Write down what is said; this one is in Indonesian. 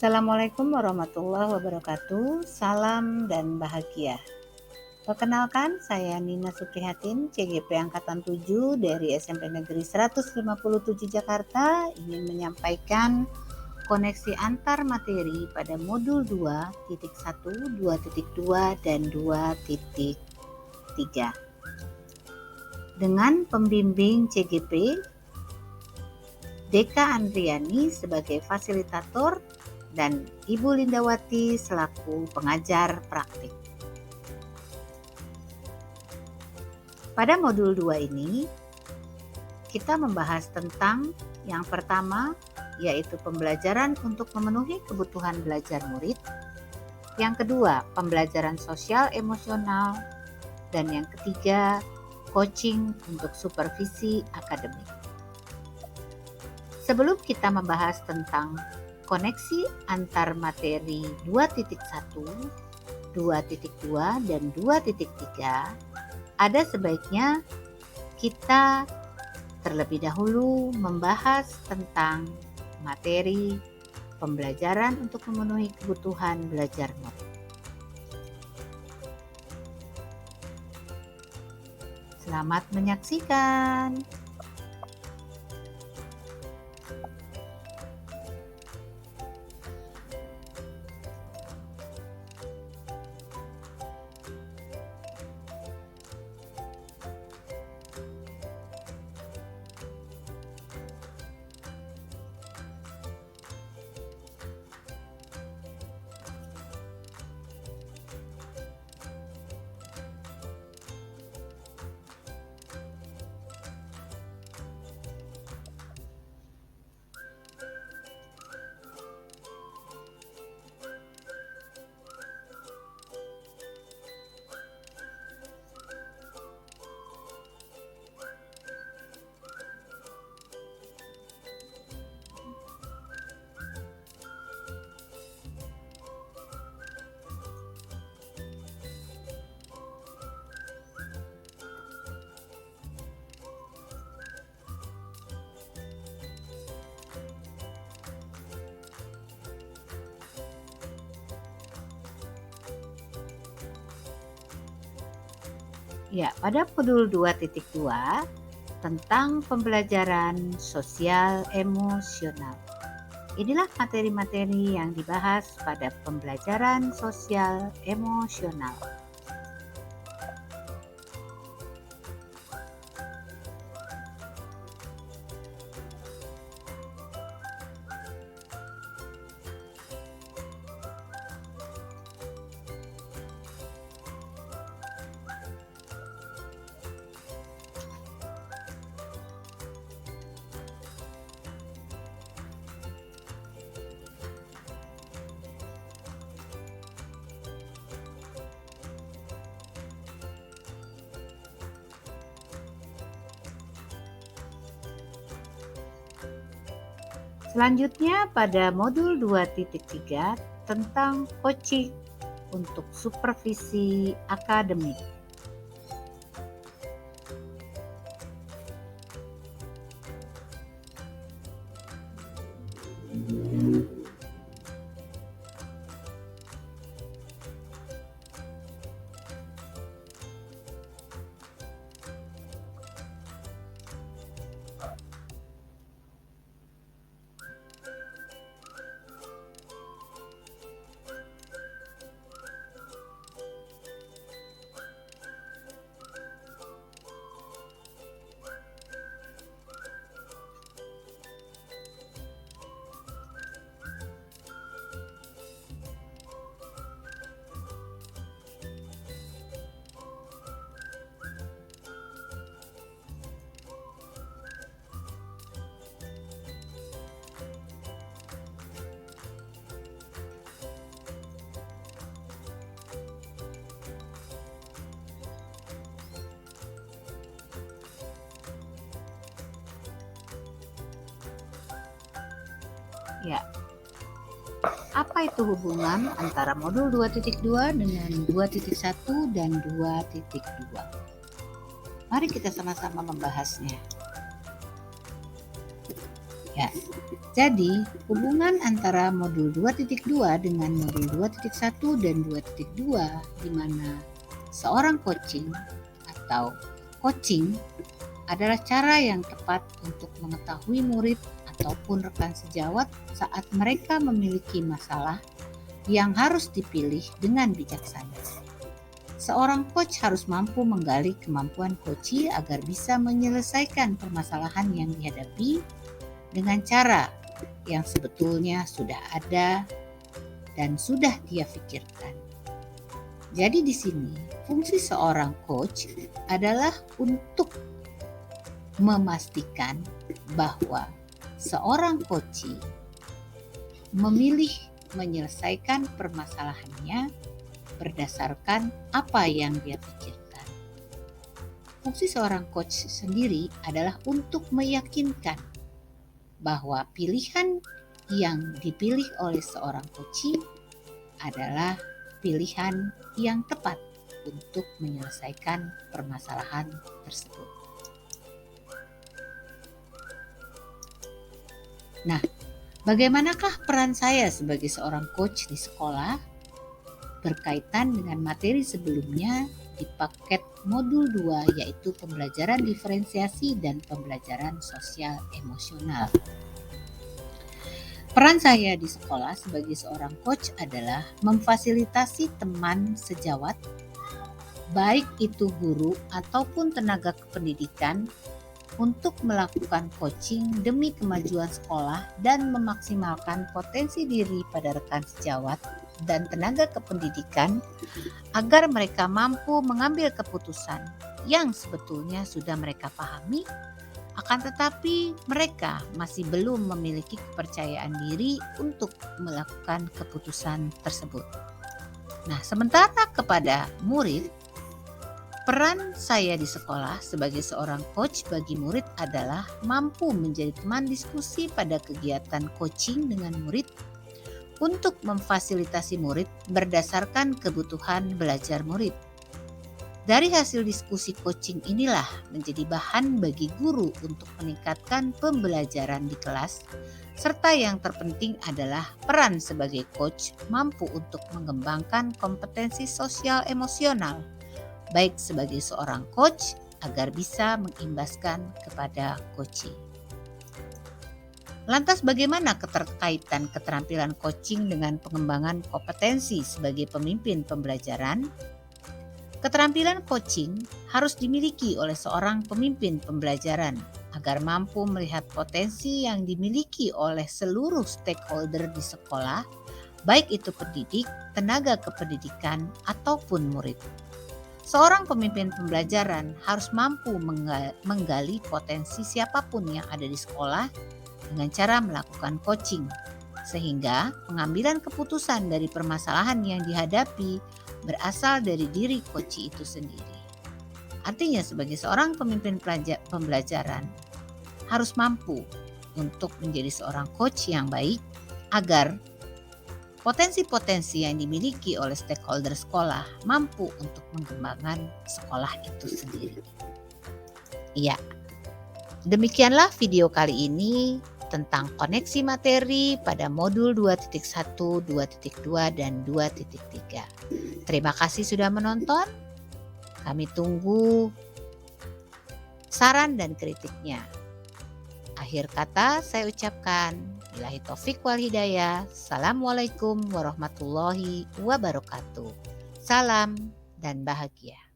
Assalamualaikum warahmatullahi wabarakatuh. Salam dan bahagia. Perkenalkan, saya Nina Suprihatin, CGP Angkatan 7 dari SMP Negeri 157 Jakarta, ingin menyampaikan koneksi antar materi pada modul 2.1, 2.2, dan 2.3. Dengan pembimbing CGP, Deka Andriani sebagai fasilitator dan Ibu Lindawati selaku pengajar praktik. Pada modul 2 ini, kita membahas tentang yang pertama, yaitu pembelajaran untuk memenuhi kebutuhan belajar murid. Yang kedua, pembelajaran sosial emosional. Dan yang ketiga, coaching untuk supervisi akademik. Sebelum kita membahas tentang koneksi antar materi 2.1, 2.2, dan 2.3, ada sebaiknya kita terlebih dahulu membahas tentang materi pembelajaran untuk memenuhi kebutuhan belajar murid. Selamat menyaksikan. Ya, pada modul 2.2 tentang pembelajaran sosial emosional. Inilah materi-materi yang dibahas pada pembelajaran sosial emosional. Selanjutnya pada modul 2.3 tentang coaching untuk supervisi akademik. Ya, apa itu hubungan antara modul 2.2 dengan 2.1 dan 2.2? Mari kita sama-sama membahasnya. Ya, jadi hubungan antara modul 2.2 dengan modul 2.1 dan 2.2 di mana seorang coaching atau coaching adalah cara yang tepat untuk mengetahui murid ataupun rekan sejawat saat mereka memiliki masalah yang harus dipilih dengan bijaksana. Seorang coach harus mampu menggali kemampuan coachee agar bisa menyelesaikan permasalahan yang dihadapi dengan cara yang sebetulnya sudah ada dan sudah dia pikirkan. Jadi di sini fungsi seorang coach adalah untuk memastikan bahwa seorang coachee memilih menyelesaikan permasalahannya berdasarkan apa yang dia pikirkan. Fungsi seorang coach sendiri adalah untuk meyakinkan bahwa pilihan yang dipilih oleh seorang coachee adalah pilihan yang tepat untuk menyelesaikan permasalahan tersebut. Nah, bagaimanakah peran saya sebagai seorang coach di sekolah berkaitan dengan materi sebelumnya di paket modul 2 yaitu pembelajaran diferensiasi dan pembelajaran sosial emosional. Peran saya di sekolah sebagai seorang coach adalah memfasilitasi teman sejawat, baik itu guru ataupun tenaga kependidikan, untuk melakukan coaching demi kemajuan sekolah dan memaksimalkan potensi diri pada rekan sejawat dan tenaga kependidikan agar mereka mampu mengambil keputusan yang sebetulnya sudah mereka pahami, akan tetapi mereka masih belum memiliki kepercayaan diri untuk melakukan keputusan tersebut. Nah, sementara kepada murid, peran saya di sekolah sebagai seorang coach bagi murid adalah mampu menjadi teman diskusi pada kegiatan coaching dengan murid untuk memfasilitasi murid berdasarkan kebutuhan belajar murid. Dari hasil diskusi coaching inilah menjadi bahan bagi guru untuk meningkatkan pembelajaran di kelas, serta yang terpenting adalah peran sebagai coach mampu untuk mengembangkan kompetensi sosial emosional baik sebagai seorang coach agar bisa mengimbaskan kepada coachee. Lantas bagaimana keterkaitan keterampilan coaching dengan pengembangan kompetensi sebagai pemimpin pembelajaran? Keterampilan coaching harus dimiliki oleh seorang pemimpin pembelajaran agar mampu melihat potensi yang dimiliki oleh seluruh stakeholder di sekolah, baik itu pendidik, tenaga kependidikan, ataupun murid. Seorang pemimpin pembelajaran harus mampu menggali potensi siapapun yang ada di sekolah dengan cara melakukan coaching, sehingga pengambilan keputusan dari permasalahan yang dihadapi berasal dari diri coachee itu sendiri. Artinya sebagai seorang pemimpin pembelajaran harus mampu untuk menjadi seorang coach yang baik agar potensi-potensi yang dimiliki oleh stakeholder sekolah mampu untuk mengembangkan sekolah itu sendiri. Iya, demikianlah video kali ini tentang koneksi materi pada modul 2.1, 2.2, dan 2.3. Terima kasih sudah menonton. Kami tunggu saran dan kritiknya. Akhir kata saya ucapkan billahi taufik wal hidayah. Assalamualaikum warahmatullahi wabarakatuh. Salam dan bahagia.